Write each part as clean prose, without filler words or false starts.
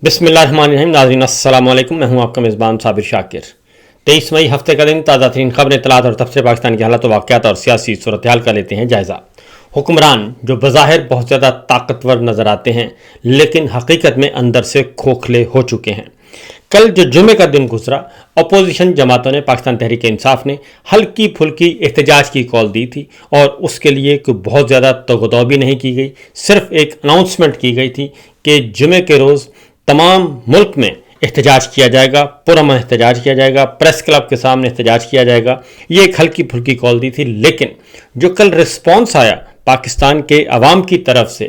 بسم اللہ الرحمن الرحیم. ناظرین السلام علیکم. میں ہوں آپ کا میزبان صابر شاکر. 23 مئی ہفتے کا دن. تازہ ترین خبریں، اطلاعات اور تبصرے پاکستان کے حالات و واقعات اور سیاسی صورتحال کا لیتے ہیں جائزہ. حکمران جو بظاہر بہت زیادہ طاقتور نظر آتے ہیں لیکن حقیقت میں اندر سے کھوکھلے ہو چکے ہیں. کل جو جمعے کا دن گزرا، اپوزیشن جماعتوں نے، پاکستان تحریک انصاف نے ہلکی پھلکی احتجاج کی کال دی تھی اور اس کے لیے کوئی بہت زیادہ توغدو بھی نہیں کی گئی. صرف ایک اناؤنسمنٹ کی گئی تھی کہ جمعے کے روز تمام ملک میں احتجاج کیا جائے گا، پرامن احتجاج کیا جائے گا، پریس کلب کے سامنے احتجاج کیا جائے گا. یہ ایک ہلکی پھلکی کال دی تھی، لیکن جو کل رسپانس آیا پاکستان کے عوام کی طرف سے،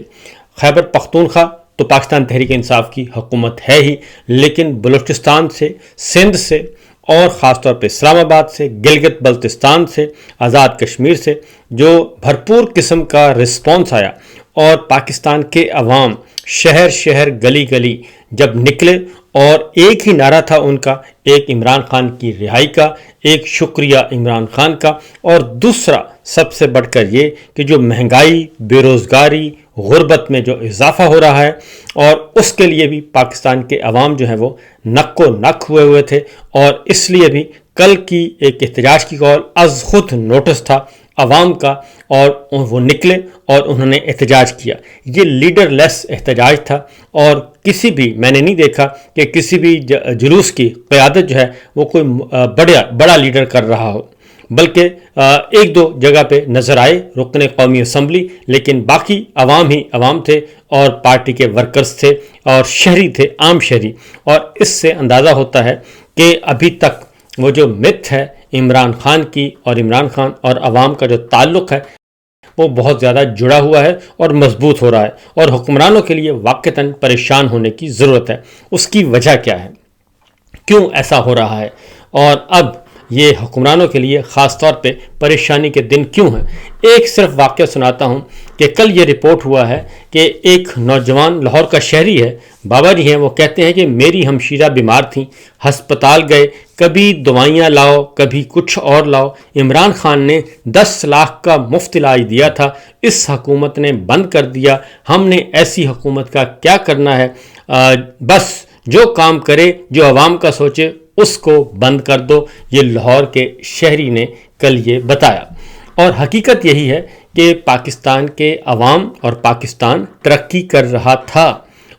خیبر پختونخوا تو پاکستان تحریک انصاف کی حکومت ہے ہی، لیکن بلوچستان سے، سندھ سے اور خاص طور پہ اسلام آباد سے، گلگت بلتستان سے، آزاد کشمیر سے جو بھرپور قسم کا رسپانس آیا اور پاکستان کے عوام شہر شہر گلی گلی جب نکلے، اور ایک ہی نعرہ تھا ان کا، ایک عمران خان کی رہائی کا، ایک شکریہ عمران خان کا، اور دوسرا سب سے بڑھ کر یہ کہ جو مہنگائی، بے روزگاری، غربت میں جو اضافہ ہو رہا ہے، اور اس کے لیے بھی پاکستان کے عوام جو ہیں وہ نک و نک ہوئے تھے. اور اس لیے بھی کل کی ایک احتجاج کی کال از خود نوٹس تھا عوام کا، اور وہ نکلے اور انہوں نے احتجاج کیا. یہ لیڈر لیس احتجاج تھا، اور کسی بھی، میں نے نہیں دیکھا کہ کسی بھی جلوس کی قیادت جو ہے وہ کوئی بڑا لیڈر کر رہا ہو، بلکہ ایک دو جگہ پہ نظر آئے رکن قومی اسمبلی، لیکن باقی عوام ہی عوام تھے اور پارٹی کے ورکرز تھے اور شہری تھے، عام شہری. اور اس سے اندازہ ہوتا ہے کہ ابھی تک وہ جو مت ہے عمران خان کی اور عمران خان اور عوام کا جو تعلق ہے وہ بہت زیادہ جڑا ہوا ہے اور مضبوط ہو رہا ہے، اور حکمرانوں کے لیے واقعتاً پریشان ہونے کی ضرورت ہے. اس کی وجہ کیا ہے، کیوں ایسا ہو رہا ہے، اور اب یہ حکمرانوں کے لیے خاص طور پہ پریشانی کے دن کیوں ہیں. ایک صرف واقعہ سناتا ہوں کہ کل یہ رپورٹ ہوا ہے کہ ایک نوجوان لاہور کا شہری ہے، بابا جی ہیں، وہ کہتے ہیں کہ میری ہمشیرہ بیمار تھیں، ہسپتال گئے، کبھی دوائیاں لاؤ، کبھی کچھ اور لاؤ. عمران خان نے 10 لاکھ کا مفت علاج دیا تھا، اس حکومت نے بند کر دیا. ہم نے ایسی حکومت کا کیا کرنا ہے، بس جو کام کرے، جو عوام کا سوچے، اس کو بند کر دو. یہ لاہور کے شہری نے کل یہ بتایا. اور حقیقت یہی ہے کہ پاکستان کے عوام اور پاکستان ترقی کر رہا تھا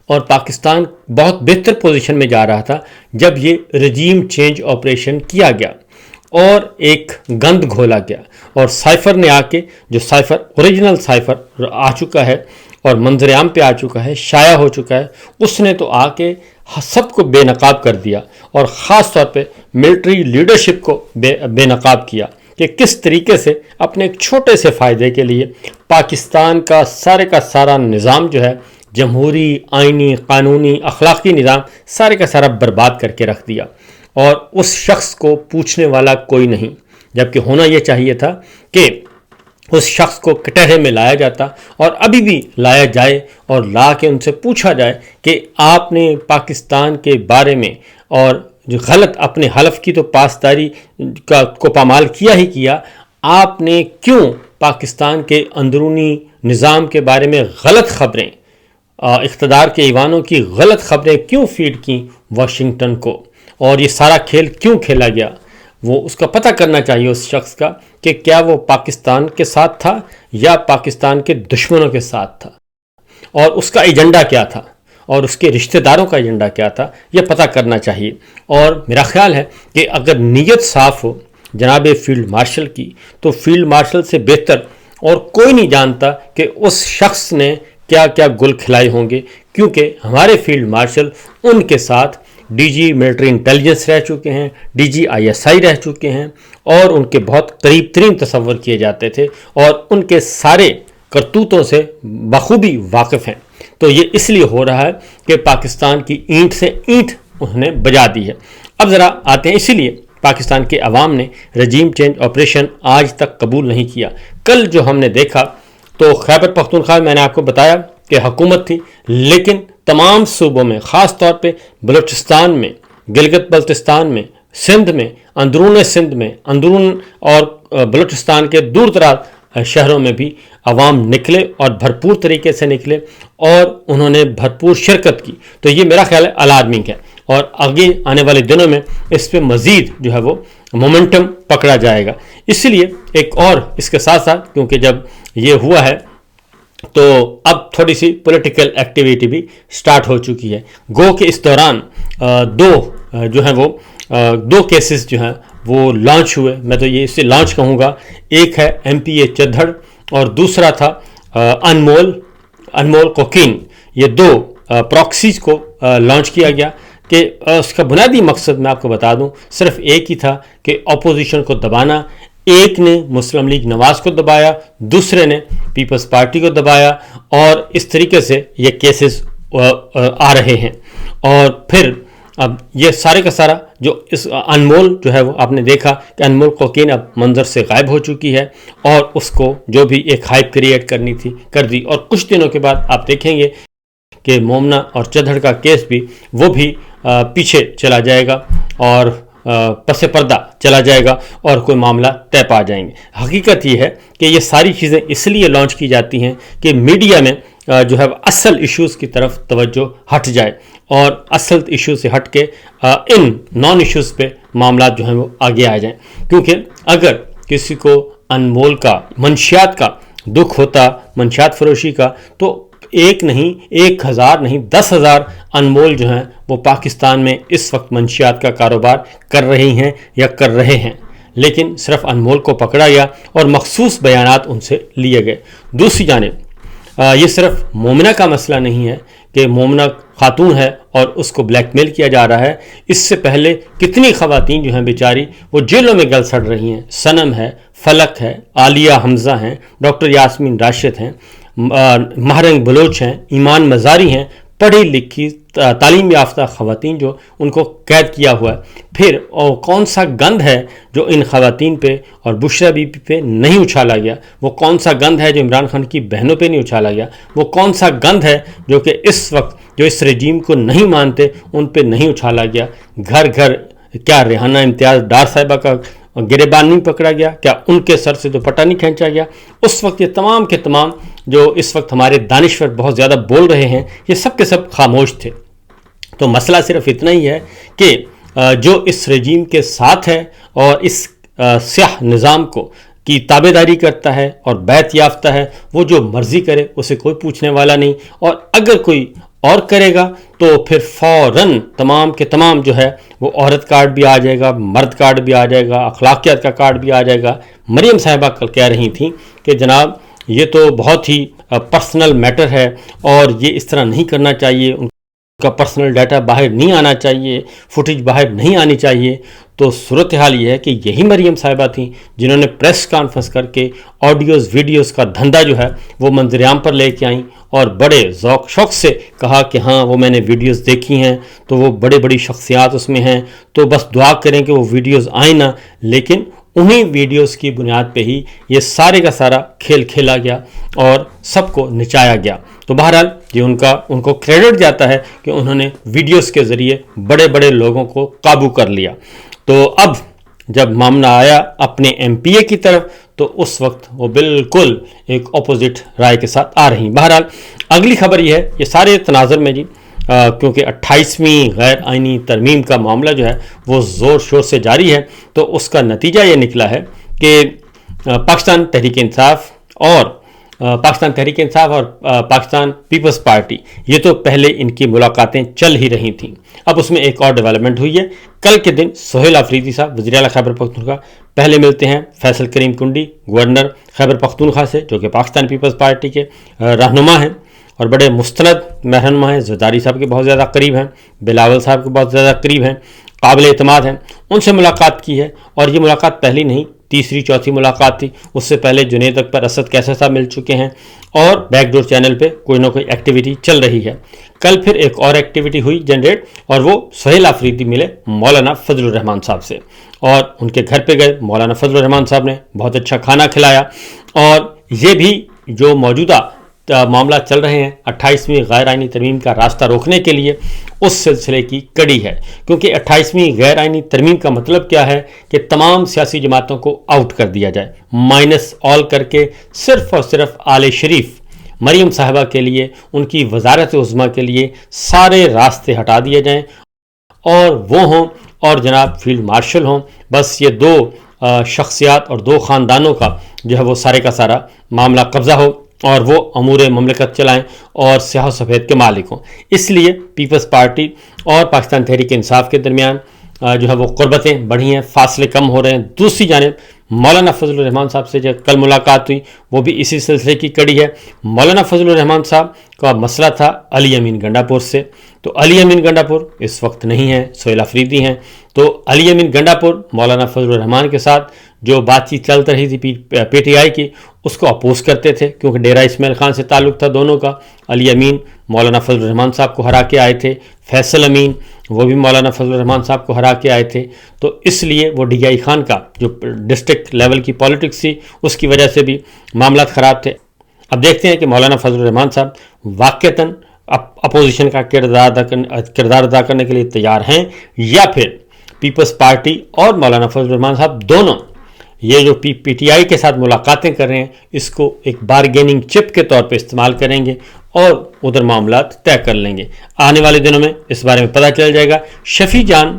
اور پاکستان بہت بہتر پوزیشن میں جا رہا تھا جب یہ رجیم چینج آپریشن کیا گیا اور ایک گند گھولا گیا. اور سائفر نے آ کے، جو سائفر اوریجنل سائفر آ چکا ہے اور منظر عام پہ آ چکا ہے، شائع ہو چکا ہے، اس نے تو آ کے سب کو بے نقاب کر دیا، اور خاص طور پہ ملٹری لیڈرشپ کو بے نقاب کیا کہ کس طریقے سے اپنے ایک چھوٹے سے فائدے کے لیے پاکستان کا سارا نظام جو ہے، جمہوری، آئینی، قانونی، اخلاقی نظام، سارے کا سارا برباد کر کے رکھ دیا. اور اس شخص کو پوچھنے والا کوئی نہیں، جبکہ ہونا یہ چاہیے تھا کہ اس شخص کو کٹہرے میں لایا جاتا، اور ابھی بھی لایا جائے اور لا کے ان سے پوچھا جائے کہ آپ نے پاکستان کے بارے میں اور جو غلط اپنے حلف کی تو پاسداری کو پامال کیا ہی کیا، آپ نے کیوں پاکستان کے اندرونی نظام کے بارے میں غلط خبریں، اقتدار کے ایوانوں کی غلط خبریں کیوں فیڈ کیں واشنگٹن کو، اور یہ سارا کھیل کیوں کھیلا گیا. وہ اس کا پتہ کرنا چاہیے اس شخص کا کہ کیا وہ پاکستان کے ساتھ تھا یا پاکستان کے دشمنوں کے ساتھ تھا، اور اس کا ایجنڈا کیا تھا، اور اس کے رشتہ داروں کا ایجنڈا کیا تھا، یہ پتہ کرنا چاہیے. اور میرا خیال ہے کہ اگر نیت صاف ہو جناب فیلڈ مارشل کی، تو فیلڈ مارشل سے بہتر اور کوئی نہیں جانتا کہ اس شخص نے کیا کیا گل کھلائے ہوں گے، کیونکہ ہمارے فیلڈ مارشل ان کے ساتھ ڈی جی ملٹری انٹیلیجنس رہ چکے ہیں، ڈی جی ISI رہ چکے ہیں، اور ان کے بہت قریب ترین تصور کیے جاتے تھے، اور ان کے سارے کرتوتوں سے بخوبی واقف ہیں. تو یہ اس لیے ہو رہا ہے کہ پاکستان کی اینٹ سے اینٹ انہوں نے بجا دی ہے. اب ذرا آتے ہیں، اسی لیے پاکستان کے عوام نے رجیم چینج آپریشن آج تک قبول نہیں کیا. کل جو ہم نے دیکھا تو خیبر پختونخوا میں نے آپ کو بتایا کہ حکومت تھی، لیکن تمام صوبوں میں، خاص طور پہ بلوچستان میں، گلگت بلتستان میں، سندھ میں، اندرون سندھ میں، اندرون اور بلوچستان کے دور دراز شہروں میں بھی عوام نکلے اور بھرپور طریقے سے نکلے اور انہوں نے بھرپور شرکت کی. تو یہ میرا خیال ہے الارمنگ ہے اور آگے آنے والے دنوں میں اس پہ مزید جو ہے وہ مومنٹم پکڑا جائے گا. اسی لیے ایک اور اس کے ساتھ ساتھ کیونکہ جب یہ ہوا ہے تو اب تھوڑی سی پولیٹیکل ایکٹیویٹی بھی سٹارٹ ہو چکی ہے. گو کہ اس دوران جو ہیں وہ دو کیسز جو ہیں وہ لانچ ہوئے. میں تو یہ اسے لانچ کہوں گا. ایک ہے MPA چدھڑ اور دوسرا تھا انمول کوکین. یہ دو پراکسیز کو لانچ کیا گیا کہ اس کا بنیادی مقصد میں آپ کو بتا دوں صرف ایک ہی تھا کہ اپوزیشن کو دبانا. ایک نے مسلم لیگ نواز کو دبایا, دوسرے نے پیپلز پارٹی کو دبایا اور اس طریقے سے یہ کیسز آ رہے ہیں. اور پھر اب یہ سارے کا سارا جو اس انمول جو ہے وہ آپ نے دیکھا کہ انمول کوکین اب منظر سے غائب ہو چکی ہے اور اس کو جو بھی ایک ہائپ کریٹ کرنی تھی کر دی. اور کچھ دنوں کے بعد آپ دیکھیں گے کہ مومنا اور چدھڑ کا کیس بھی وہ بھی پیچھے چلا جائے گا اور پس پردہ چلا جائے گا اور کوئی معاملہ طے پا جائیں گے. حقیقت یہ ہے کہ یہ ساری چیزیں اس لیے لانچ کی جاتی ہیں کہ میڈیا میں جو ہے اصل ایشوز کی طرف توجہ ہٹ جائے اور اصل ایشو سے ہٹ کے ان نان ایشوز پہ معاملات جو ہیں وہ آگے آ جائیں. کیونکہ اگر کسی کو انمول کا منشیات کا دکھ ہوتا, منشیات فروشی کا, تو ایک نہیں 1000 نہیں 10,000 انمول جو ہیں وہ پاکستان میں اس وقت منشیات کا کاروبار کر رہی ہیں یا کر رہے ہیں. لیکن صرف انمول کو پکڑا گیا اور مخصوص بیانات ان سے لیے گئے. دوسری جانب یہ صرف مومنہ کا مسئلہ نہیں ہے کہ مومنہ خاتون ہے اور اس کو بلیک میل کیا جا رہا ہے. اس سے پہلے کتنی خواتین جو ہیں بیچاری وہ جیلوں میں گل سڑ رہی ہیں. صنم ہے, فلک ہے, عالیہ حمزہ ہیں, ڈاکٹر یاسمین راشد ہیں, مہرنگ بلوچ ہیں, ایمان مزاری ہیں, پڑھی لکھی تعلیم یافتہ خواتین جو ان کو قید کیا ہوا ہے. پھر کون سا گند ہے جو ان خواتین پہ اور بشرا بی پہ نہیں اچھالا گیا؟ وہ کون سا گند ہے جو عمران خان کی بہنوں پہ نہیں اچھالا گیا؟ وہ کون سا گند ہے جو کہ اس وقت جو اس رجیم کو نہیں مانتے ان پہ نہیں اچھالا گیا؟ گھر گھر کیا ریحانہ امتیاز ڈار صاحبہ کا گریبان نہیں پکڑا گیا؟ کیا ان کے سر سے دوپٹہ نہیں کھینچا گیا؟ اس وقت یہ تمام کے تمام جو اس وقت ہمارے دانشور بہت زیادہ بول رہے ہیں یہ سب کے سب خاموش تھے. تو مسئلہ صرف اتنا ہی ہے کہ جو اس رجیم کے ساتھ ہے اور اس سیاہ نظام کو کی تابع داری کرتا ہے اور بیعت یافتہ ہے, وہ جو مرضی کرے اسے کوئی پوچھنے والا نہیں. اور اگر کوئی اور کرے گا تو پھر فوراً تمام کے تمام جو ہے وہ عورت کارڈ بھی آ جائے گا, مرد کارڈ بھی آ جائے گا, اخلاقیات کا کارڈ بھی آ جائے گا. مریم صاحبہ کل کہہ رہی تھیں کہ جناب یہ تو بہت ہی پرسنل میٹر ہے اور یہ اس طرح نہیں کرنا چاہیے, ان کا پرسنل ڈیٹا باہر نہیں آنا چاہیے, فوٹیج باہر نہیں آنی چاہیے. تو صورتحال یہ ہے کہ یہی مریم صاحبہ تھیں جنہوں نے پریس کانفرنس کر کے آڈیوز ویڈیوز کا دھندا جو ہے وہ منظر عام پر لے کے آئیں اور بڑے ذوق شوق سے کہا کہ ہاں وہ میں نے ویڈیوز دیکھی ہیں تو وہ بڑے بڑی شخصیات اس میں ہیں, تو بس دعا کریں کہ وہ ویڈیوز آئیں نہ. لیکن انہیں ویڈیوز کی بنیاد پہ ہی یہ سارے کا سارا کھیل کھیلا گیا اور سب کو نچایا گیا. تو بہرحال یہ ان کو کریڈٹ جاتا ہے کہ انہوں نے ویڈیوز کے ذریعے بڑے بڑے لوگوں کو قابو کر لیا. تو اب جب معاملہ آیا اپنے MPA کی طرف تو اس وقت وہ بالکل ایک اپوزٹ رائے کے ساتھ آ رہی. بہرحال اگلی خبر یہ ہے, یہ سارے تناظر میں جی کیونکہ 28ویں غیر آئینی ترمیم کا معاملہ جو ہے وہ زور شور سے جاری ہے, تو اس کا نتیجہ یہ نکلا ہے کہ پاکستان تحریک انصاف اور پاکستان پیپلز پارٹی یہ تو پہلے ان کی ملاقاتیں چل ہی رہی تھیں. اب اس میں ایک اور ڈیولپمنٹ ہوئی ہے. کل کے دن سہیل آفریدی صاحب وزیر اعلیٰ خیبر پختونخوا پہلے ملتے ہیں فیصل کریم کنڈی گورنر خیبر پختونخوا سے جو کہ پاکستان پیپلز پارٹی کے رہنما ہیں اور بڑے مستند رہنما ہیں. زرداری صاحب کے بہت زیادہ قریب ہیں, بلاول صاحب کے بہت زیادہ قریب ہیں, قابل اعتماد ہیں. ان سے ملاقات کی ہے اور یہ ملاقات پہلی نہیں تیسری چوتھی ملاقات تھی. اس سے پہلے جنید اکبر اسد کیسر صاحب مل چکے ہیں اور بیک ڈور چینل پہ کوئی نہ کوئی ایکٹیویٹی چل رہی ہے. کل پھر ایک اور ایکٹیویٹی ہوئی جنریٹ اور وہ سہیل آفریدی ملے مولانا فضل الرحمان صاحب سے اور ان کے گھر پہ گئے. مولانا فضل الرحمان صاحب نے بہت اچھا کھانا کھلایا اور یہ بھی جو موجودہ معاملات چل رہے ہیں 28ویں غیر آئینی ترمیم کا راستہ روکنے کے لیے، اس سلسلے کی کڑی ہے، کیونکہ 28ویں غیر آئینی ترمیم کا مطلب کیا ہے کہ تمام سیاسی جماعتوں کو آؤٹ کر دیا جائے، مائنس آل کر کے صرف اور صرف آل شریف مریم صاحبہ کے لیے، ان کی وزارت عظمیٰ کے لیے سارے راستے ہٹا دیے جائیں، اور وہ ہوں اور جناب فیلڈ مارشل ہوں، بس یہ دو شخصیات اور دو خاندانوں کا جو ہے وہ سارے کا سارا معاملہ قبضہ ہو اور وہ امور مملکت چلائیں اور سیاہ و سفید کے مالک ہوں۔ اس لیے پیپلز پارٹی اور پاکستان تحریک انصاف کے درمیان جو ہے وہ قربتیں بڑھی ہیں، فاصلے کم ہو رہے ہیں۔ دوسری جانب مولانا فضل الرحمان صاحب سے جو کل ملاقات ہوئی وہ بھی اسی سلسلے کی کڑی ہے۔ مولانا فضل الرحمان صاحب کا مسئلہ تھا علی امین گنڈا پور سے، تو علی امین گنڈا پور اس وقت نہیں ہیں، سہیل افریدی ہیں، تو علی امین گنڈا پور مولانا فضل الرحمان کے ساتھ جو بات چیت چل رہی تھی پی ٹی آئی کی، اس کو اپوز کرتے تھے، کیونکہ ڈیرہ اسماعیل خان سے تعلق تھا دونوں کا۔ علی امین مولانا فضل الرحمان صاحب کو ہرا کے آئے تھے، فیصل امین وہ بھی مولانا فضل الرحمان صاحب کو ہرا کے آئے تھے، تو اس لیے وہ ڈی آئی خان کا جو ڈسٹرکٹ لیول کی پالیٹکس تھی اس کی وجہ سے بھی معاملات خراب تھے۔ اب دیکھتے ہیں کہ مولانا فضل الرحمان صاحب واقعتاً اپوزیشن کا کردار ادا کرنے کے لیے تیار ہیں، یا پھر پیپلز پارٹی اور مولانا فضل الرحمان صاحب دونوں یہ جو پی ٹی آئی کے ساتھ ملاقاتیں کر رہے ہیں اس کو ایک بارگیننگ چپ کے طور پہ استعمال کریں گے اور ادھر معاملات طے کر لیں گے۔ آنے والے دنوں میں اس بارے میں پتہ چل جائے گا۔ شفیع جان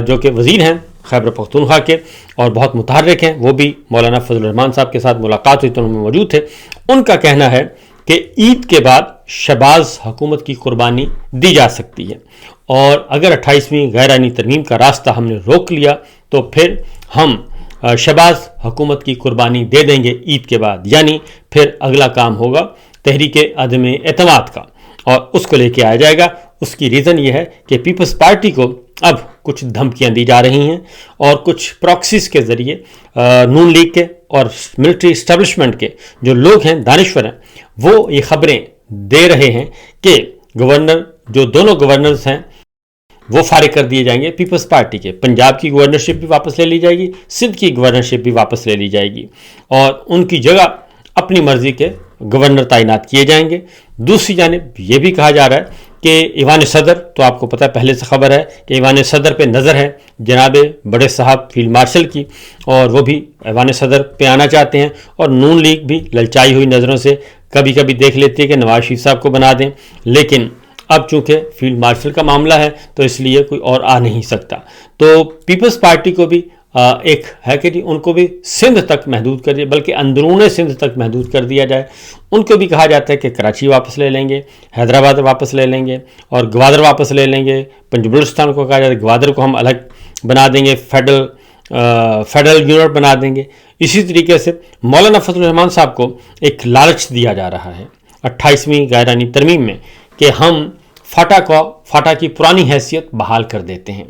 جو کہ وزیر ہیں خیبر پختونخوا کے اور بہت متحرک ہیں، وہ بھی مولانا فضل الرحمان صاحب کے ساتھ ملاقات ہوئی تو ان میں موجود تھے۔ ان کا کہنا ہے کہ عید کے بعد شہباز حکومت کی قربانی دی جا سکتی ہے، اور اگر 28ویں غیر آئینی ترمیم کا راستہ ہم نے روک لیا تو پھر ہم شہباز حکومت کی قربانی دے دیں گے عید کے بعد، یعنی پھر اگلا کام ہوگا تحریک عدم اعتماد کا، اور اس کو لے کے آیا جائے گا۔ اس کی ریزن یہ ہے کہ پیپلز پارٹی کو اب کچھ دھمکیاں دی جا رہی ہیں اور کچھ پراکسیز کے ذریعے نون لیگ کے اور ملٹری اسٹیبلشمنٹ کے جو لوگ ہیں، دانشور ہیں، وہ یہ خبریں دے رہے ہیں کہ گورنر جو دونوں گورنرز ہیں وہ فارغ کر دیے جائیں گے پیپلز پارٹی کے، پنجاب کی گورنرشپ بھی واپس لے لی جائے گی، سندھ کی گورنرشپ بھی واپس لے لی جائے گی، اور ان کی جگہ اپنی مرضی کے گورنر تعینات کیے جائیں گے۔ دوسری جانب یہ بھی کہا جا رہا ہے کہ ایوان صدر، تو آپ کو پتہ پہلے سے خبر ہے کہ ایوان صدر پہ نظر ہے جناب بڑے صاحب فیلڈ مارشل کی، اور وہ بھی ایوان صدر پہ آنا چاہتے ہیں، اور نون لیگ بھی للچائی ہوئی نظروں سے کبھی کبھی دیکھ لیتی ہے کہ نواز شریف صاحب کو بنا دیں، لیکن اب چونکہ فیلڈ مارشل کا معاملہ ہے تو اس لیے کوئی اور آ نہیں سکتا۔ تو پیپلز پارٹی کو بھی ایک ہے کہ ان کو بھی سندھ تک محدود کر دیا، بلکہ اندرون سندھ تک محدود کر دیا جائے۔ ان کو بھی کہا جاتا ہے کہ کراچی واپس لے لیں گے، حیدرآباد واپس لے لیں گے، اور گوادر واپس لے لیں گے۔ پنج بلوچستان کو کہا جاتا ہے گوادر کو ہم الگ بنا دیں گے، فیڈرل یونٹ بنا دیں گے۔ اسی طریقے سے مولانا فضل الرحمان صاحب کو ایک لالچ دیا جا رہا ہے 28ویں غیر آئینی ترمیم میں کہ ہم فاٹا کی پرانی حیثیت بحال کر دیتے ہیں،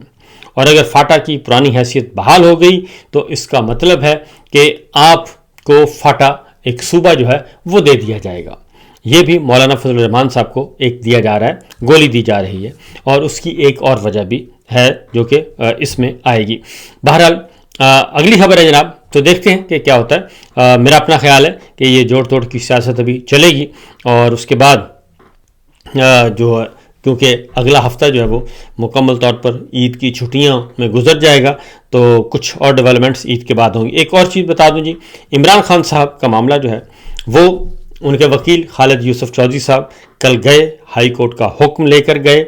اور اگر فاٹا کی پرانی حیثیت بحال ہو گئی تو اس کا مطلب ہے کہ آپ کو فاٹا ایک صوبہ جو ہے وہ دے دیا جائے گا۔ یہ بھی مولانا فضل الرحمان صاحب کو ایک دیا جا رہا ہے، گولی دی جا رہی ہے، اور اس کی ایک اور وجہ بھی ہے جو کہ اس میں آئے گی۔ بہرحال اگلی خبر ہے جناب، تو دیکھتے ہیں کہ کیا ہوتا ہے۔ میرا اپنا خیال ہے کہ یہ جوڑ توڑ کی سیاست ابھی چلے گی، اور اس کے بعد جو کیونکہ اگلا ہفتہ جو ہے وہ مکمل طور پر عید کی چھٹیاں میں گزر جائے گا، تو کچھ اور ڈیولپمنٹس عید کے بعد ہوں گی۔ ایک اور چیز بتا دوں جی، عمران خان صاحب کا معاملہ جو ہے وہ ان کے وکیل خالد یوسف چودھری صاحب کل گئے، ہائی کورٹ کا حکم لے کر گئے،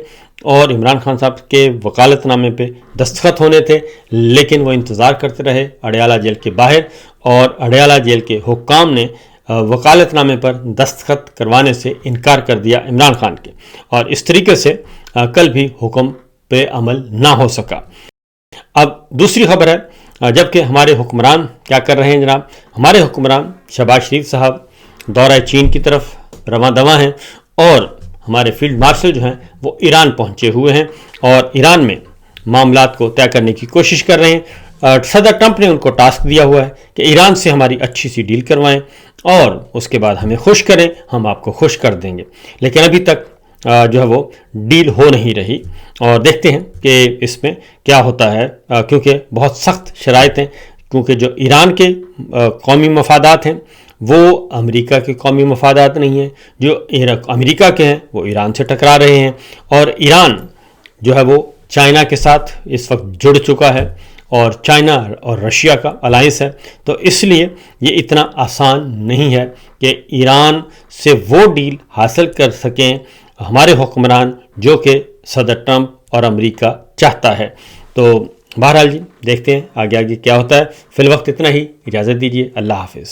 اور عمران خان صاحب کے وکالت نامے پہ دستخط ہونے تھے، لیکن وہ انتظار کرتے رہے اڈیالہ جیل کے باہر، اور اڈیالہ جیل کے حکام نے وکالت نامے پر دستخط کروانے سے انکار کر دیا عمران خان کے، اور اس طریقے سے کل بھی حکم پہ عمل نہ ہو سکا۔ اب دوسری خبر ہے، جبکہ ہمارے حکمران کیا کر رہے ہیں جناب، ہمارے حکمران شہباز شریف صاحب دورہ چین کی طرف رواں دواں ہیں، اور ہمارے فیلڈ مارشل جو ہیں وہ ایران پہنچے ہوئے ہیں، اور ایران میں معاملات کو طے کرنے کی کوشش کر رہے ہیں۔ صدر ٹرمپ نے ان کو ٹاسک دیا ہوا ہے کہ ایران سے ہماری اچھی سی ڈیل کروائیں، اور اس کے بعد ہمیں خوش کریں، ہم آپ کو خوش کر دیں گے، لیکن ابھی تک جو ہے وہ ڈیل ہو نہیں رہی، اور دیکھتے ہیں کہ اس میں کیا ہوتا ہے، کیونکہ بہت سخت شرائط ہیں، کیونکہ جو ایران کے قومی مفادات ہیں وہ امریکہ کے قومی مفادات نہیں ہیں، جو امریکہ کے ہیں وہ ایران سے ٹکرا رہے ہیں، اور ایران جو ہے وہ چائنا کے ساتھ اس وقت جڑ چکا ہے، اور چائنا اور رشیا کا الائنس ہے، تو اس لیے یہ اتنا آسان نہیں ہے کہ ایران سے وہ ڈیل حاصل کر سکیں ہمارے حکمران جو کہ صدر ٹرمپ اور امریکہ چاہتا ہے۔ تو بہرحال جی دیکھتے ہیں آگے کیا ہوتا ہے، فی الوقت اتنا ہی، اجازت دیجیے، اللہ حافظ۔